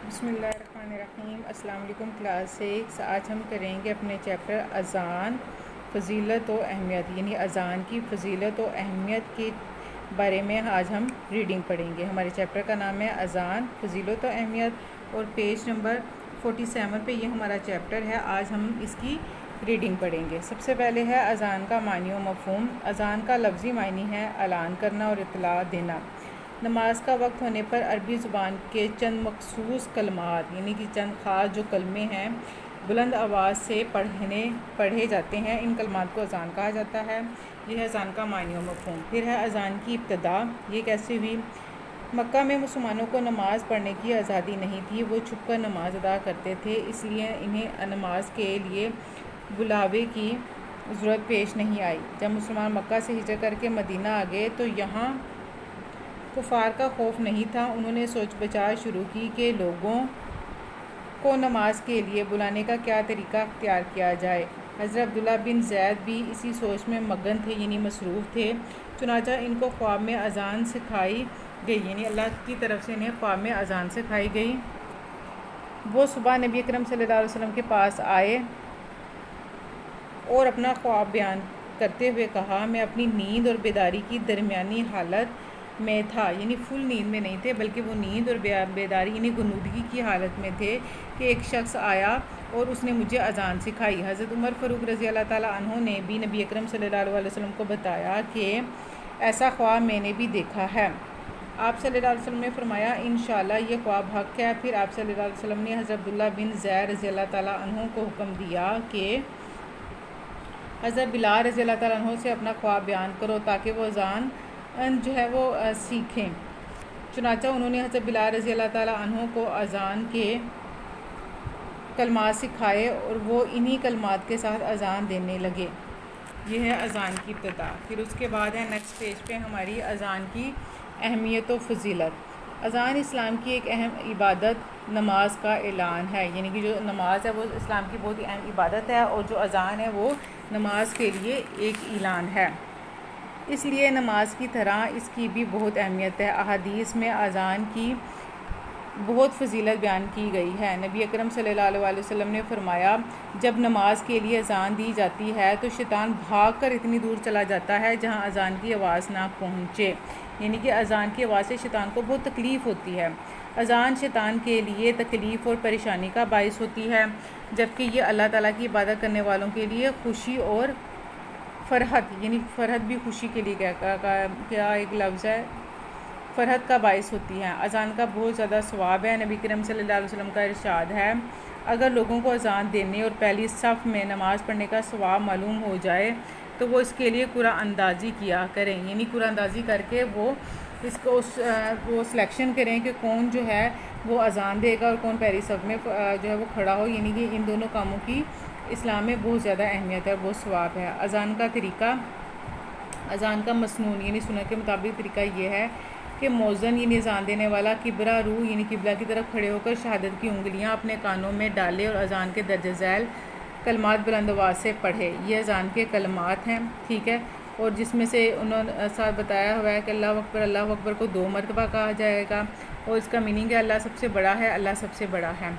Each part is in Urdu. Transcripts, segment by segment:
بسم اللہ الرحمن الرحیم۔ السلام علیکم کلاس 6۔ آج ہم کریں گے اپنے چیپٹر اذان فضیلت و اہمیت، یعنی اذان کی فضیلت و اہمیت کے بارے میں آج ہم ریڈنگ پڑھیں گے۔ ہمارے چیپٹر کا نام ہے اذان فضیلت و اہمیت اور پیج نمبر 47 پہ یہ ہمارا چیپٹر ہے۔ آج ہم اس کی ریڈنگ پڑھیں گے۔ سب سے پہلے ہے اذان کا معنی و مفہوم۔ اذان کا لفظی معنی ہے اعلان کرنا اور اطلاع دینا۔ نماز کا وقت ہونے پر عربی زبان کے چند مخصوص کلمات، یعنی کہ چند خاص جو کلمے ہیں بلند آواز سے پڑھے جاتے ہیں، ان کلمات کو اذان کہا جاتا ہے۔ یہ ہے اذان کا معنی و مفہوم۔ پھر ہے اذان کی ابتدا، یہ کیسے ہوئی؟ مکہ میں مسلمانوں کو نماز پڑھنے کی آزادی نہیں تھی، وہ چھپ کر نماز ادا کرتے تھے، اس لیے انہیں نماز کے لیے بلاوے کی ضرورت پیش نہیں آئی۔ جب مسلمان مکہ سے ہجرت کر کے مدینہ آ گئے تو یہاں کفار کا خوف نہیں تھا۔ انہوں نے سوچ بچار شروع کی کہ لوگوں کو نماز کے لیے بلانے کا کیا طریقہ اختیار کیا جائے۔ حضرت عبداللہ بن زید بھی اسی سوچ میں مگن تھے، یعنی مصروف تھے۔ چنانچہ ان کو خواب میں اذان سکھائی گئی، یعنی اللہ کی طرف سے انہیں خواب میں اذان سکھائی گئی۔ وہ صبح نبی اکرم صلی اللہ علیہ وسلم کے پاس آئے اور اپنا خواب بیان کرتے ہوئے کہا، میں اپنی نیند اور بیداری کی درمیانی حالت میں تھا، یعنی فل نیند میں نہیں تھے بلکہ وہ نیند اور بیداری یعنی غنودگی کی حالت میں تھے کہ ایک شخص آیا اور اس نے مجھے اذان سکھائی۔ حضرت عمر فاروق رضی اللہ تعالیٰ عنہ نے بھی نبی اکرم صلی اللہ علیہ وسلم کو بتایا کہ ایسا خواب میں نے بھی دیکھا ہے۔ آپ صلی اللہ علیہ وسلم نے فرمایا، انشاءاللہ یہ خواب حق ہے۔ پھر آپ صلی اللہ علیہ وسلم نے حضرت عبداللہ بن زید رضی اللہ تعالیٰ عنہ کو حکم دیا کہ حضرت بلال رضی اللہ تعالیٰ عنہ سے اپنا خواب بیان کرو تاکہ وہ اذان جو ہے وہ سیکھیں۔ چنانچہ انہوں نے حضرت بلال رضی اللہ تعالیٰ عنہ کو اذان کے کلمات سکھائے اور وہ انہی کلمات کے ساتھ اذان دینے لگے۔ یہ ہے اذان کی ابتدا۔ پھر اس کے بعد ہے نیکسٹ پیج پہ ہماری اذان کی اہمیت و فضیلت۔ اذان اسلام کی ایک اہم عبادت نماز کا اعلان ہے، یعنی کہ جو نماز ہے وہ اسلام کی بہت ہی اہم عبادت ہے اور جو اذان ہے وہ نماز کے لیے ایک اعلان ہے، اس لیے نماز کی طرح اس کی بھی بہت اہمیت ہے۔ احادیث میں اذان کی بہت فضیلت بیان کی گئی ہے۔ نبی اکرم صلی اللہ علیہ وسلم نے فرمایا، جب نماز کے لیے اذان دی جاتی ہے تو شیطان بھاگ کر اتنی دور چلا جاتا ہے جہاں اذان کی آواز نہ پہنچے، یعنی کہ اذان کی آواز سے شیطان کو بہت تکلیف ہوتی ہے۔ اذان شیطان کے لیے تکلیف اور پریشانی کا باعث ہوتی ہے، جبکہ یہ اللہ تعالیٰ کی عبادت کرنے والوں کے لیے خوشی اور فرحت، یعنی فرحت بھی خوشی کے لیے کیا ایک لفظ ہے، فرحت کا باعث ہوتی ہے۔ اذان کا بہت زیادہ ثواب ہے۔ نبی کریم صلی اللہ علیہ وسلم کا ارشاد ہے، اگر لوگوں کو اذان دینے اور پہلی صف میں نماز پڑھنے کا ثواب معلوم ہو جائے تو وہ اس کے لیے قرعہ اندازی کیا کریں، یعنی قرعہ اندازی کر کے وہ سلیکشن کریں کہ کون جو ہے وہ اذان دے گا اور کون پہلی صف میں جو ہے وہ کھڑا ہو، یعنی کہ ان دونوں کاموں کی اسلام میں بہت زیادہ اہمیت ہے اور بہت ثواب ہے۔ اذان کا طریقہ، اذان کا مسنون یعنی سنت کے مطابق طریقہ یہ ہے کہ مؤذن یعنی اذان دینے والا قبلہ رو یعنی قبلہ کی طرف کھڑے ہو کر شہادت کی انگلیاں اپنے کانوں میں ڈالے اور اذان کے درجہ ذیل کلمات بلند آواز سے پڑھے۔ یہ اذان کے کلمات ہیں، ٹھیک ہے، اور جس میں سے انہوں نے ساتھ بتایا ہوا ہے کہ اللہ اکبر کو 2 مرتبہ کہا جائے گا اور اس کا میننگ ہے اللہ سب سے بڑا ہے، اللہ سب سے بڑا ہے۔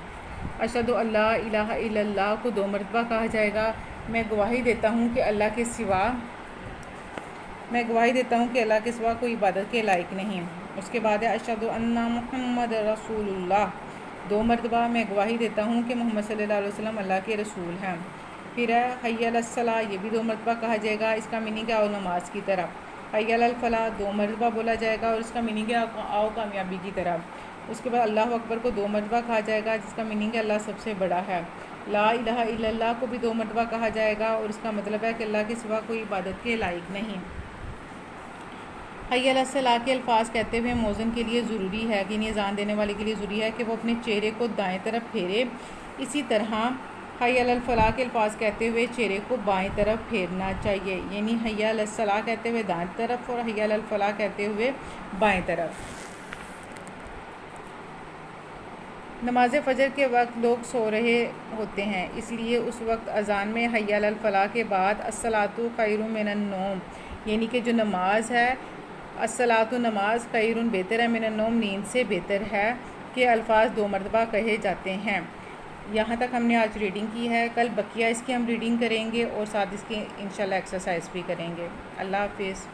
اشہد ان لا الہ الا اللہ کو 2 مرتبہ کہا جائے گا، میں گواہی دیتا ہوں کہ اللہ کے سوا کوئی عبادت کے لائق نہیں۔ اس کے بعد ہے اشہد ان محمد رسول اللہ، 2 مرتبہ میں گواہی دیتا ہوں کہ محمد صلی اللہ علیہ وسلم اللہ کے رسول ہیں۔ پھر ہے حی علی الصلاۃ، یہ بھی 2 مرتبہ کہا جائے گا، اس کا میننگ ہے آؤ نماز کی طرف۔ حی علی الفلاح 2 مرتبہ بولا جائے گا اور اس کا میننگ ہے آؤ کامیابی کی طرف۔ اس کے بعد اللہ اکبر کو 2 مرتبہ کہا جائے گا جس کا میننگ ہے اللہ سب سے بڑا ہے۔ لا الہ الا اللہ کو بھی 2 مرتبہ کہا جائے گا اور اس کا مطلب ہے کہ اللہ کے سوا کوئی عبادت کے لائق نہیں۔ حی علی الصلاۃ کے الفاظ کہتے ہوئے مؤذن کے لیے ضروری ہے کہ اذان دینے والے کے لیے ضروری ہے کہ وہ اپنے چہرے کو دائیں طرف پھیرے، اسی طرح حی علی الفلاح کے الفاظ کہتے ہوئے چہرے کو بائیں طرف پھیرنا چاہیے، یعنی حی علی الصلاۃ کہتے ہوئے دائیں طرف اور حی علی الفلاح کہتے ہوئے بائیں طرف۔ نماز فجر کے وقت لوگ سو رہے ہوتے ہیں، اس لیے اس وقت اذان میں حی علی الفلاح کے بعد الصلاۃ خیر من النوم، یعنی کہ جو نماز ہے الصلاۃ نماز خیر بہتر ہے من النوم نیند سے بہتر ہے، کے الفاظ 2 مرتبہ کہے جاتے ہیں۔ یہاں تک ہم نے آج ریڈنگ کی ہے، کل بقیہ اس کی ہم ریڈنگ کریں گے اور ساتھ اس کی انشاءاللہ ایکسرسائز بھی کریں گے۔ اللہ حافظ۔